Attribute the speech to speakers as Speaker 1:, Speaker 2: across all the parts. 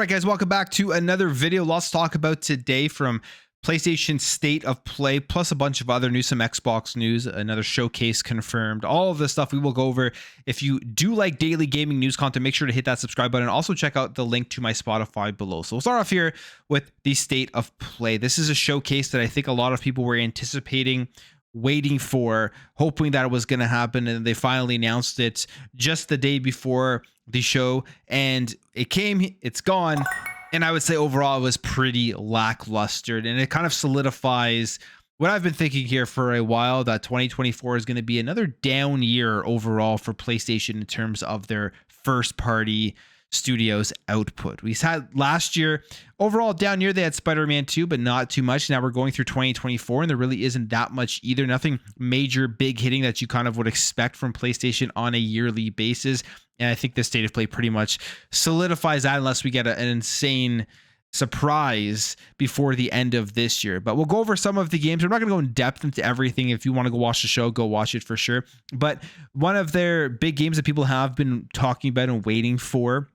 Speaker 1: right, guys, welcome back to another video. Lots to talk about today, from PlayStation State of Play, plus a bunch of other news, some Xbox news, another showcase confirmed. All of this stuff we will go over. If you do like daily gaming news content, make sure to hit that subscribe button. Also, check out the link to my Spotify below. So we'll start off here with the State of Play. This is a showcase that I think a lot of people were anticipating, waiting for, hoping that it was going to happen, and they finally announced it just the day before the show, and it came, it's gone. And I would say overall it was pretty lackluster, and it kind of solidifies what I've been thinking here for a while, that 2024 is going to be another down year overall for PlayStation in terms of their first party studios output. We had last year overall down year. They had Spider-Man 2, but not too much. Now we're going through 2024 and there really isn't that much either. Nothing major big hitting that you kind of would expect from PlayStation on a yearly basis. And I think the State of Play pretty much solidifies that, unless we get an insane surprise before the end of this year. But we'll go over some of the games. We're not going to go in depth into everything. If you want to go watch the show, go watch it for sure. But one of their big games that people have been talking about and waiting for,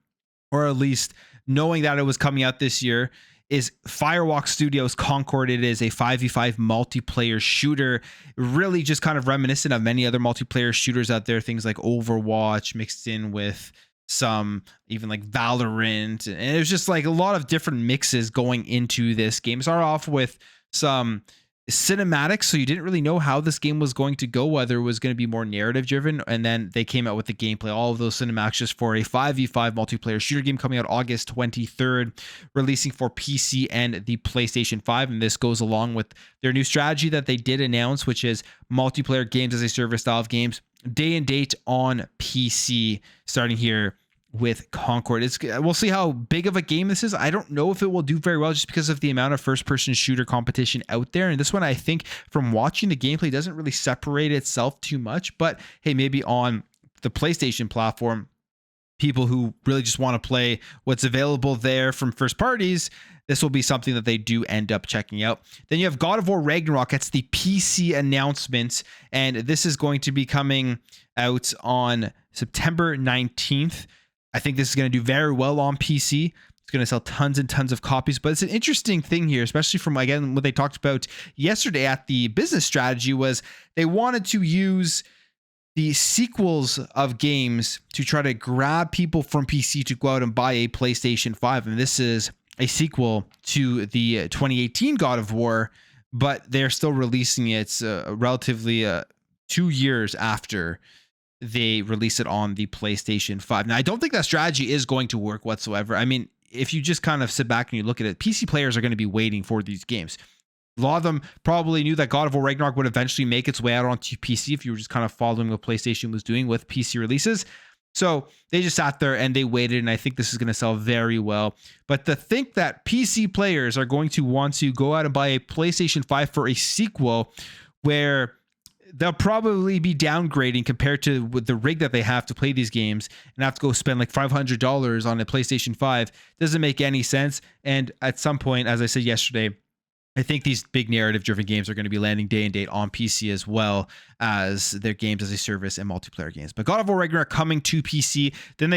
Speaker 1: or at least knowing that it was coming out this year, is Firewalk Studios Concord. It is a 5v5 multiplayer shooter, really just kind of reminiscent of many other multiplayer shooters out there, things like Overwatch mixed in with some even like Valorant, and it was just like a lot of different mixes going into this game. Start off with some cinematics, so you didn't really know how this game was going to go, whether it was going to be more narrative driven, and then they came out with the gameplay, all of those cinematics, just for a 5v5 multiplayer shooter game coming out August 23rd, releasing for PC and the PlayStation 5. And this goes along with their new strategy that they did announce, which is multiplayer games as a service style of games, day and date on PC, starting here with Concord. We'll see how big of a game this is. I don't know if it will do very well, just because of the amount of first-person shooter competition out there. And this one, I think, from watching the gameplay, doesn't really separate itself too much. But hey, maybe on the PlayStation platform, people who really just want to play what's available there from first parties, this will be something that they do end up checking out. Then you have God of War Ragnarok. That's the PC announcement, and this is going to be coming out on September 19th. I think this is going to do very well on PC. It's going to sell tons and tons of copies. But it's an interesting thing here, especially from, again, what they talked about yesterday at the business strategy, was they wanted to use the sequels of games to try to grab people from PC to go out and buy a PlayStation 5. And this is a sequel to the 2018 God of War, but they're still releasing it relatively 2 years after they release it on the PlayStation 5. Now, I don't think that strategy is going to work whatsoever. I mean, if you just kind of sit back and you look at it, PC players are going to be waiting for these games. A lot of them probably knew that God of War Ragnarok would eventually make its way out onto PC, if you were just kind of following what PlayStation was doing with PC releases. So they just sat there and they waited, and I think this is going to sell very well. But to think that PC players are going to want to go out and buy a PlayStation 5 for a sequel, where they'll probably be downgrading compared to with the rig that they have to play these games, and have to go spend like $500 on a PlayStation 5, doesn't make any sense. And at some point, as I said yesterday, I think these big narrative-driven games are going to be landing day and date on PC, as well as their games as a service and multiplayer games. But God of War Ragnarok coming to PC. Then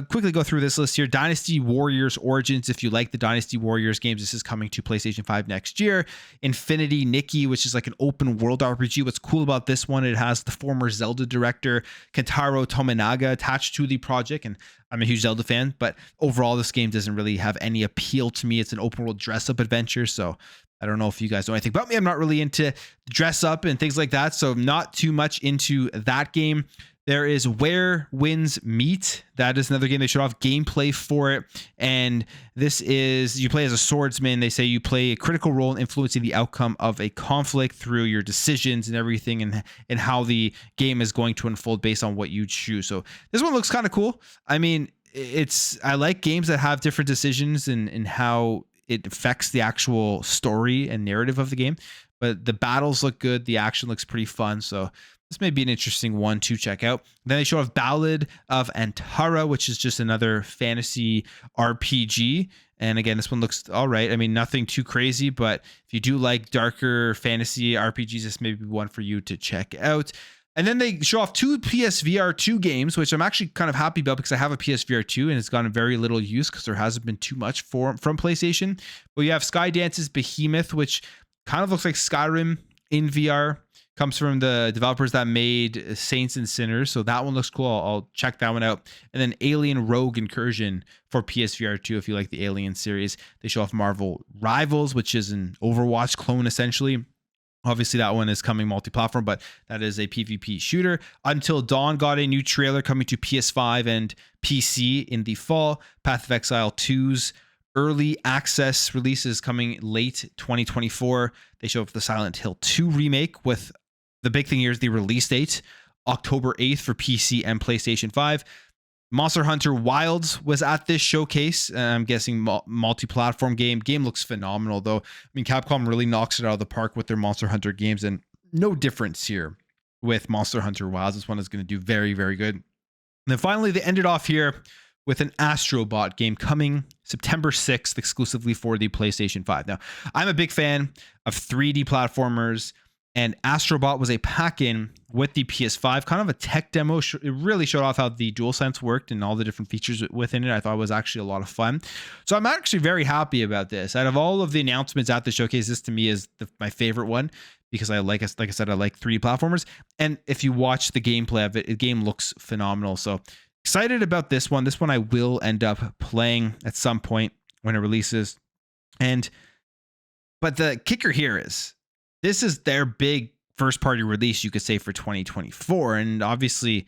Speaker 1: quickly go through this list here. Dynasty Warriors Origins. If you like the Dynasty Warriors games, this is coming to PlayStation 5 next year. Infinity Nikki, which is like an open world RPG. What's cool about this one, it has the former Zelda director Kentaro Tominaga attached to the project, and I'm a huge Zelda fan, but overall this game doesn't really have any appeal to me. It's an open world dress up adventure, so I don't know if you guys know anything about me. I'm not really into dress up and things like that, so not too much into that game. There is Where Winds Meet. That is another game. They showed off gameplay for it. And this is, you play as a swordsman. They say you play a critical role in influencing the outcome of a conflict through your decisions and everything, and how the game is going to unfold based on what you choose. So this one looks kind of cool. I mean, I like games that have different decisions and how it affects the actual story and narrative of the game. But the battles look good. The action looks pretty fun. So this may be an interesting one to check out. Then they show off Ballad of Antara, which is just another fantasy RPG. And again, this one looks all right. I mean, nothing too crazy, but if you do like darker fantasy RPGs, this may be one for you to check out. And then they show off 2 PSVR 2 games, which I'm actually kind of happy about because I have a PSVR 2 and it's gotten very little use because there hasn't been too much from PlayStation. But you have Skydance's Behemoth, which kind of looks like Skyrim in VR. Comes from the developers that made Saints and Sinners. So that one looks cool. I'll check that one out. And then Alien Rogue Incursion for PSVR 2 if you like the Alien series. They show off Marvel Rivals, which is an Overwatch clone essentially. Obviously, that one is coming multi-platform, but that is a PvP shooter. Until Dawn got a new trailer coming to PS5 and PC in the fall. Path of Exile 2's early access release is coming late 2024. They show up the Silent Hill 2 remake with the big thing here is the release date, October 8th for PC and PlayStation 5. Monster Hunter Wilds was at this showcase. I'm guessing multi-platform game. Game looks phenomenal, though. I mean, Capcom really knocks it out of the park with their Monster Hunter games, and no difference here with Monster Hunter Wilds. This one is going to do very, very good. And then finally, they ended off here with an Astrobot game coming September 6th exclusively for the PlayStation 5. Now, I'm a big fan of 3D platformers, and Astrobot was a pack-in with the PS5, kind of a tech demo. It really showed off how the DualSense worked and all the different features within it. I thought it was actually a lot of fun. So I'm actually very happy about this. Out of all of the announcements at the showcase, this to me is my favorite one because like I said, I like 3D platformers. And if you watch the gameplay of it, the game looks phenomenal. So excited about this one. This one I will end up playing at some point when it releases. But the kicker here is, this is their big first party release, you could say, for 2024. And obviously,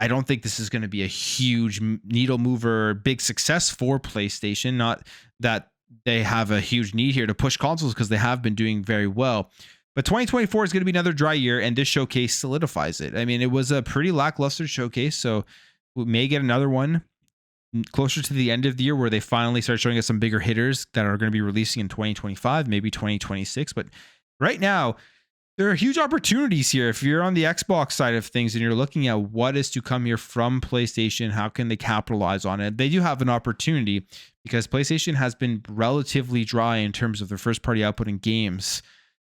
Speaker 1: I don't think this is going to be a huge needle mover, big success for PlayStation. Not that they have a huge need here to push consoles because they have been doing very well. But 2024 is going to be another dry year, and this showcase solidifies it. I mean, it was a pretty lackluster showcase, so we may get another one closer to the end of the year where they finally start showing us some bigger hitters that are going to be releasing in 2025, maybe 2026. But right now, there are huge opportunities here. If you're on the Xbox side of things and you're looking at what is to come here from PlayStation, how can they capitalize on it? They do have an opportunity because PlayStation has been relatively dry in terms of their first party output in games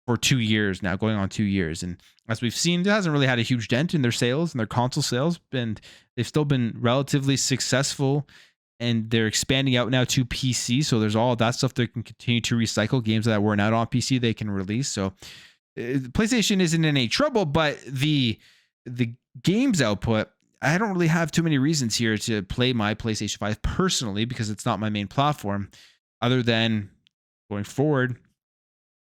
Speaker 1: for 2 years now, going on 2 years. And as we've seen, it hasn't really had a huge dent in their sales and their console sales, and they've still been relatively successful. And they're expanding out now to PC. So there's all of that stuff they can continue to recycle. Games that weren't out on PC, they can release. So PlayStation isn't in any trouble, but the games output, I don't really have too many reasons here to play my PlayStation 5 personally because it's not my main platform, other than going forward,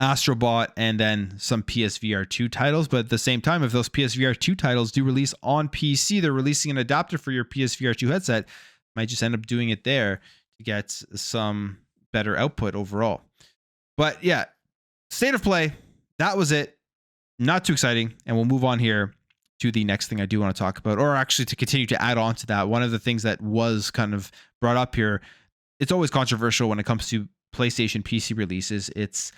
Speaker 1: Astrobot and then some PSVR 2 titles. But at the same time, if those PSVR 2 titles do release on PC, they're releasing an adapter for your PSVR 2 headset. Might just end up doing it there to get some better output overall. But yeah, state of play, that was it. Not too exciting. And we'll move on here to the next thing I do want to talk about, or actually to continue to add on to that. One of the things that was kind of brought up here, it's always controversial when it comes to PlayStation PC releases. It's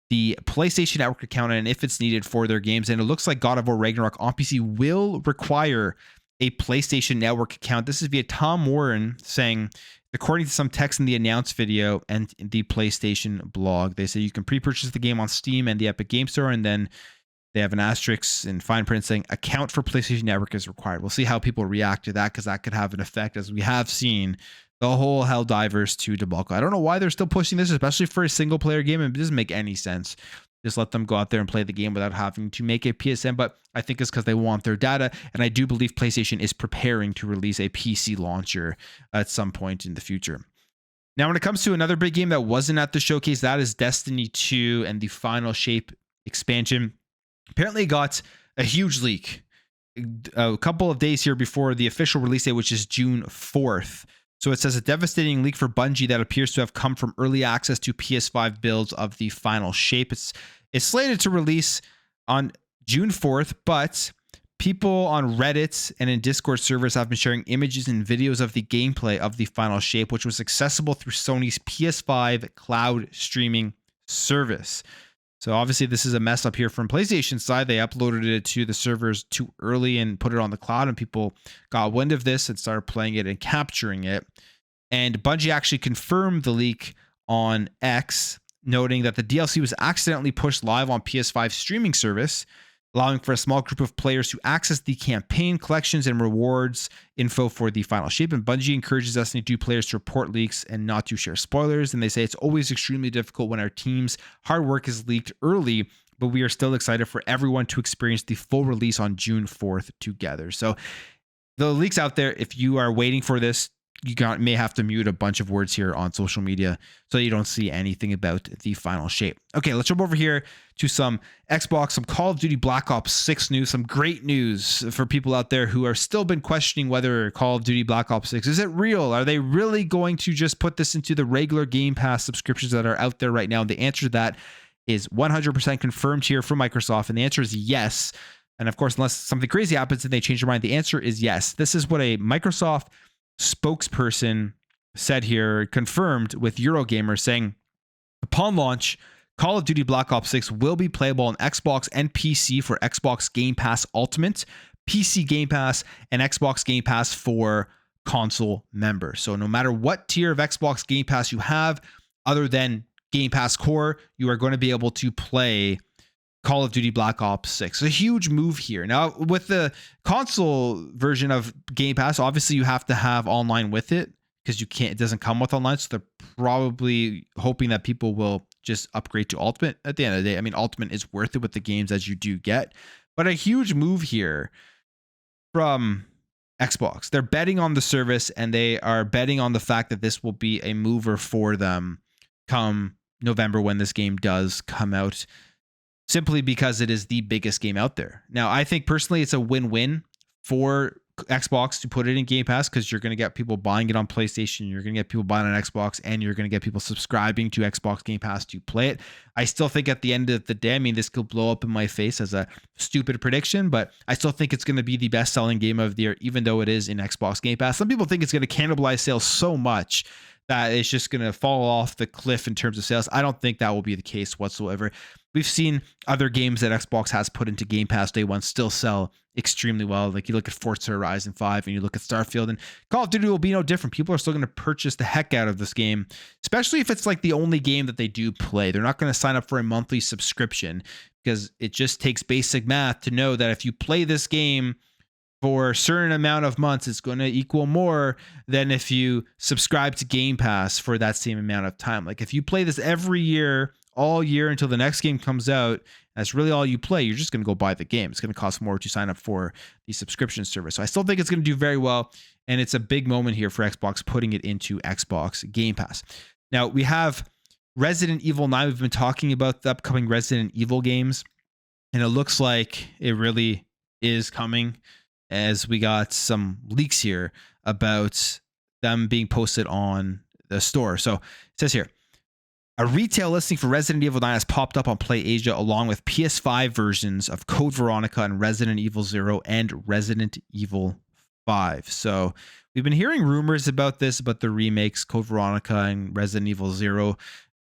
Speaker 1: the PlayStation Network account and if it's needed for their games. And it looks like God of War Ragnarok on PC will require a PlayStation Network account. This is via Tom Warren saying, according to some text in the announced video and the PlayStation blog, they say you can pre-purchase the game on Steam and the Epic Game Store, and then they have an asterisk in fine print saying account for PlayStation Network is required. We'll see how people react to that because that could have an effect, as we have seen the whole Helldivers 2 debacle. I don't know why they're still pushing this, especially for a single player game. It doesn't make any sense. Just let them go out there and play the game without having to make a PSN. But I think it's because they want their data. And I do believe PlayStation is preparing to release a PC launcher at some point in the future. Now, when it comes to another big game that wasn't at the showcase, that is Destiny 2 and the Final Shape expansion. Apparently it got a huge leak a couple of days here before the official release date, which is June 4th. So it says a devastating leak for Bungie that appears to have come from early access to PS5 builds of the Final Shape. It's slated to release on June 4th, but people on Reddit and in Discord servers have been sharing images and videos of the gameplay of the Final Shape, which was accessible through Sony's PS5 cloud streaming service. So obviously this is a mess up here from PlayStation side. They uploaded it to the servers too early and put it on the cloud, and people got wind of this and started playing it and capturing it. And Bungie actually confirmed the leak on X, noting that the DLC was accidentally pushed live on PS5 streaming service allowing for a small group of players to access the campaign collections and rewards info for the final shape. And Bungie encourages Destiny 2 players to report leaks and not to share spoilers. And they say it's always extremely difficult when our team's hard work is leaked early, but we are still excited for everyone to experience the full release on June 4th together. So the leaks out there, if you are waiting for this, you may have to mute a bunch of words here on social media so you don't see anything about the final shape. Okay, let's jump over here to some Xbox, some Call of Duty Black Ops 6 news, some great news for people out there who are still been questioning whether Call of Duty Black Ops 6, is it real? Are they really going to just put this into the regular Game Pass subscriptions that are out there right now? And the answer to that is 100% confirmed here from Microsoft. And the answer is yes. And of course, unless something crazy happens and they change their mind, the answer is yes. This is what a Microsoft spokesperson said here, confirmed with Eurogamer, saying, upon launch, Call of Duty Black Ops 6 will be playable on Xbox and PC for Xbox Game Pass Ultimate, PC Game Pass, and Xbox Game Pass for console members. So no matter what tier of Xbox Game Pass you have, other than Game Pass Core, you are going to be able to play Call of Duty Black Ops 6. A huge move here. Now, with the console version of Game Pass, obviously you have to have online with it because it doesn't come with online. So they're probably hoping that people will just upgrade to Ultimate. At the end of the day, I mean, Ultimate is worth it with the games as you do get. But a huge move here from Xbox. They're betting on the service, and they are betting on the fact that this will be a mover for them come November when this game does come out, simply because it is the biggest game out there. Now, I think personally it's a win-win for Xbox to put it in Game Pass because you're going to get people buying it on PlayStation, you're going to get people buying on Xbox, and you're going to get people subscribing to Xbox Game Pass to play it. I still think at the end of the day, I mean, this could blow up in my face as a stupid prediction, but I still think it's going to be the best-selling game of the year, even though it is in Xbox Game Pass. Some people think it's going to cannibalize sales so much that it's just going to fall off the cliff in terms of sales. I don't think that will be the case whatsoever. We've seen other games that Xbox has put into Game Pass day one still sell extremely well. Like you look at Forza Horizon 5 and you look at Starfield, and Call of Duty will be no different. People are still going to purchase the heck out of this game, especially if it's like the only game that they do play. They're not going to sign up for a monthly subscription because it just takes basic math to know that if you play this game for a certain amount of months, it's going to equal more than if you subscribe to Game Pass for that same amount of time. Like if you play this every year, all year until the next game comes out, that's really all you play, you're just going to go buy the game. It's going to cost more to sign up for the subscription service. So I still think it's going to do very well. And it's a big moment here for Xbox putting it into Xbox Game Pass. Now we have Resident Evil 9. We've been talking about the upcoming Resident Evil games, and it looks like it really is coming, as we got some leaks here about them being posted on the store. So it says here, a retail listing for Resident Evil 9 has popped up on PlayAsia along with PS5 versions of Code Veronica and Resident Evil 0 and Resident Evil 5. So we've been hearing rumors about this, about the remakes, Code Veronica and Resident Evil 0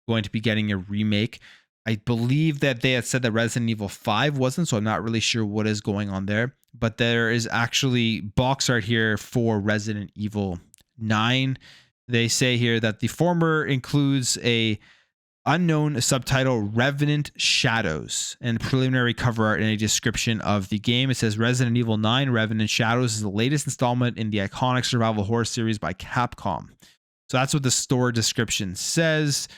Speaker 1: going to be getting a remake. I believe that they had said that Resident Evil 5 wasn't, so I'm not really sure what is going on there. But there is actually box art here for Resident Evil 9. They say here that the former includes a unknown subtitle, Revenant Shadows, and preliminary cover art and a description of the game. It says Resident Evil 9 Revenant Shadows is the latest installment in the iconic survival horror series by Capcom. So that's what the store description says.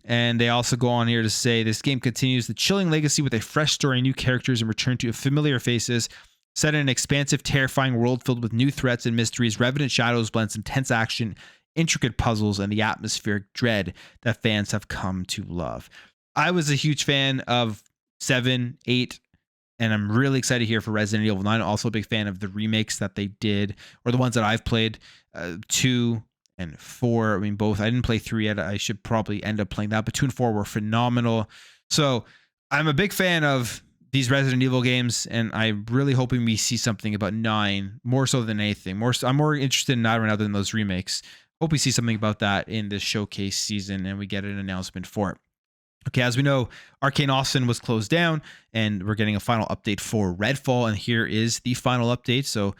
Speaker 1: And they also go on here to say this game continues the chilling legacy with a fresh story, new characters, and return to familiar faces. Set in an expansive, terrifying world filled with new threats and mysteries, Revenant Shadows blends intense action, intricate puzzles, and the atmospheric dread that fans have come to love. I was a huge fan of 7, 8, and I'm really excited here for Resident Evil 9. I'm also a big fan of the remakes that they did, or the ones that I've played, 2 and 4. I mean, both. I didn't play 3 yet. I should probably end up playing that, but 2 and 4 were phenomenal. So I'm a big fan of these Resident Evil games, and I'm really hoping we see something about 9 more so than anything. I'm more interested in 9 right now than those remakes. Hope we see something about that in this showcase season and we get an announcement for it. Okay, as we know, Arcane Austin was closed down, and we're getting a final update for Redfall, and here is the final update. So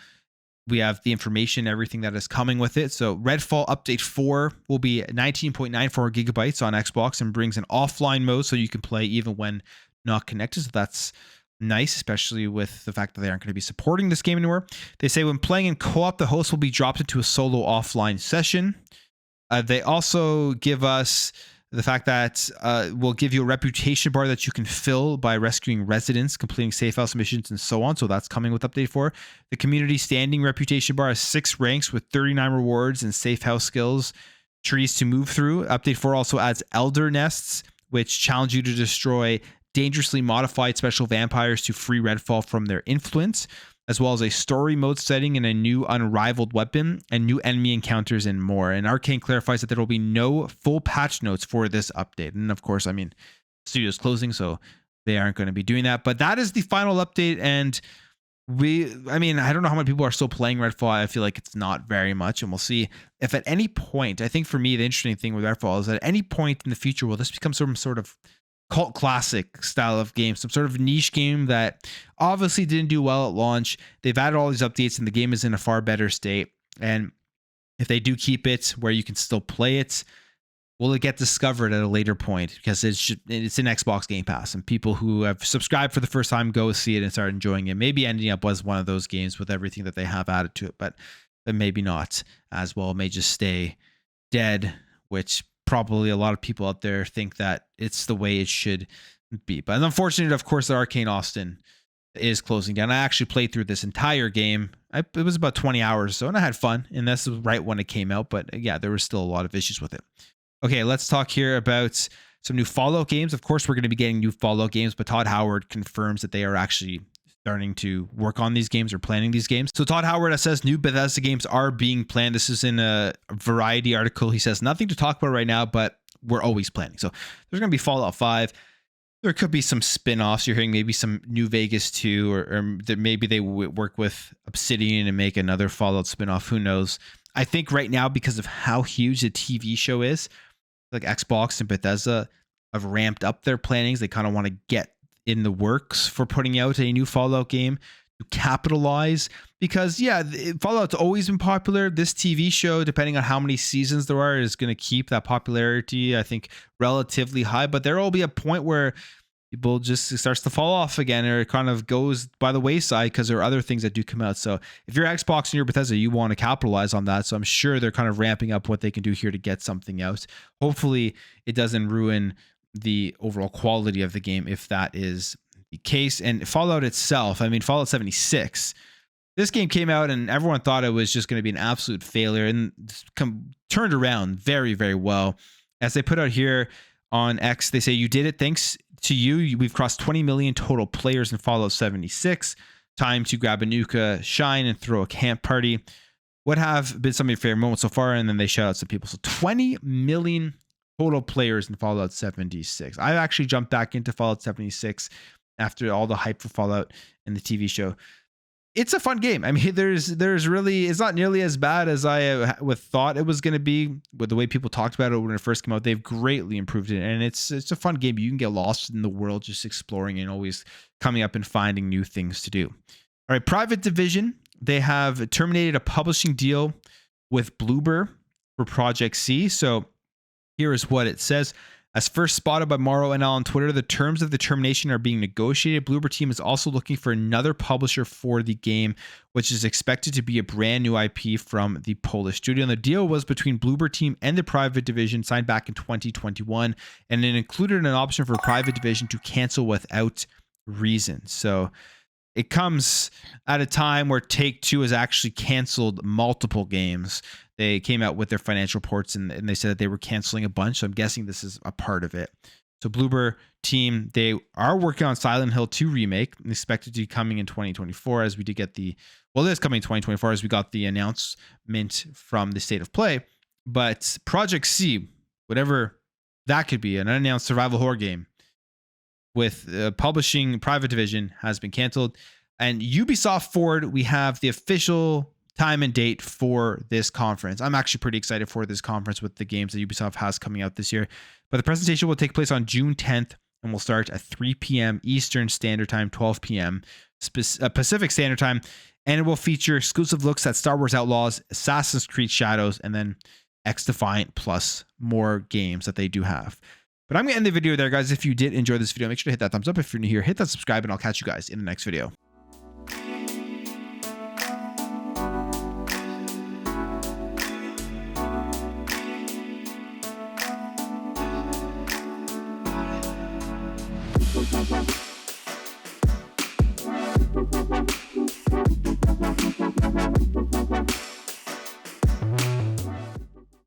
Speaker 1: we have the information, everything that is coming with it. So Redfall Update 4 will be 19.94 gigabytes on Xbox and brings an offline mode so you can play even when not connected. So that's nice, especially with the fact that they aren't going to be supporting this game anymore. They say when playing in co-op, the host will be dropped into a solo offline session. They also give us the fact that will give you a reputation bar that you can fill by rescuing residents, completing safe house missions, and so on. So that's coming with update 4. The community standing reputation bar has 6 ranks with 39 rewards and safe house skills trees to move through. Update 4 also adds elder nests, which challenge you to destroy dangerously modified special vampires to free Redfall from their influence, as well as a story mode setting and a new unrivaled weapon and new enemy encounters and more. And Arcane clarifies that there will be no full patch notes for this update. And of course, I mean, studio's closing, so they aren't going to be doing that. But that is the final update. And I don't know how many people are still playing Redfall. I feel like it's not very much. And we'll see if at any point, I think for me, the interesting thing with Redfall is that at any point in the future, will this become some sort of cult classic style of game, some sort of niche game that obviously didn't do well at launch. They've added all these updates and the game is in a far better state. And if they do keep it where you can still play it, will it get discovered at a later point? Because it's in Xbox Game Pass and people who have subscribed for the first time go see it and start enjoying it. Maybe ending up was one of those games with everything that they have added to it, but maybe not as well. It may just stay dead, which probably a lot of people out there think that it's the way it should be. But unfortunately, of course, the Arcane Austin is closing down. I actually played through this entire game. It was about 20 hours or so, and I had fun. And this was right when it came out. But yeah, there were still a lot of issues with it. Okay, let's talk here about some new Fallout games. Of course, we're going to be getting new Fallout games, but Todd Howard confirms that they are actually starting to work on these games or planning these games. So Todd Howard says new Bethesda games are being planned. This is in a Variety article. He says nothing to talk about right now, but we're always planning. So there's going to be Fallout 5. There could be some spin-offs. You're hearing maybe some New Vegas 2 or that maybe they work with Obsidian and make another Fallout spin-off. Who knows? I think right now, because of how huge the TV show is, like Xbox and Bethesda have ramped up their plannings. They kind of want to get in the works for putting out a new Fallout game to capitalize, because Fallout's always been popular. This TV show, depending on how many seasons there are, is going to keep that popularity, I think, relatively high. But there will be a point where people just starts to fall off again, or it kind of goes by the wayside because there are other things that do come out. So if you're Xbox and you're Bethesda, you want to capitalize on that. So I'm sure they're kind of ramping up what they can do here to get something out. Hopefully it doesn't ruin the overall quality of the game if that is the case. And Fallout itself, Fallout 76, this game came out and everyone thought it was just going to be an absolute failure, and turned around very, very well. As they put out here on X, they say, you did it. Thanks to you, we've crossed 20 million total players in Fallout 76. Time to grab a nuka, shine, and throw a camp party. What have been some of your favorite moments so far? And then they shout out some people. So 20 million total players in Fallout 76. I actually jumped back into Fallout 76 after all the hype for Fallout and the TV show. It's a fun game. There's really, it's not nearly as bad as I thought it was going to be with the way people talked about it when it first came out. They've greatly improved it, and it's a fun game. You can get lost in the world just exploring and always coming up and finding new things to do. All right, Private Division, they have terminated a publishing deal with Bloober for Project C. So here is what it says. As first spotted by Morrow and Al on Twitter, the terms of the termination are being negotiated. Bloober team is also looking for another publisher for the game, which is expected to be a brand new IP from the Polish studio. And the deal was between Bloober team and the Private Division, signed back in 2021, and it included an option for Private Division to cancel without reason. So it comes at a time where Take-Two has actually canceled multiple games. They came out with their financial reports and they said that they were canceling a bunch. So I'm guessing this is a part of it. So Bloober team, they are working on Silent Hill 2 remake, and expected to be coming in 2024, as we did get it is coming in 2024 as we got the announcement from the State of Play. But Project C, whatever that could be, an unannounced survival horror game with publishing Private Division, has been canceled. And Ubisoft Forward, we have the official time and date for this conference. I'm actually pretty excited for this conference with the games that Ubisoft has coming out this year. But the presentation will take place on June 10th and will start at 3 p.m. Eastern Standard Time, 12 p.m. Pacific Standard Time. And it will feature exclusive looks at Star Wars Outlaws, Assassin's Creed Shadows, and then X-Defiant, plus more games that they do have. But I'm going to end the video there, guys. If you did enjoy this video, make sure to hit that thumbs up. If you're new here, hit that subscribe, and I'll catch you guys in the next video. Bye.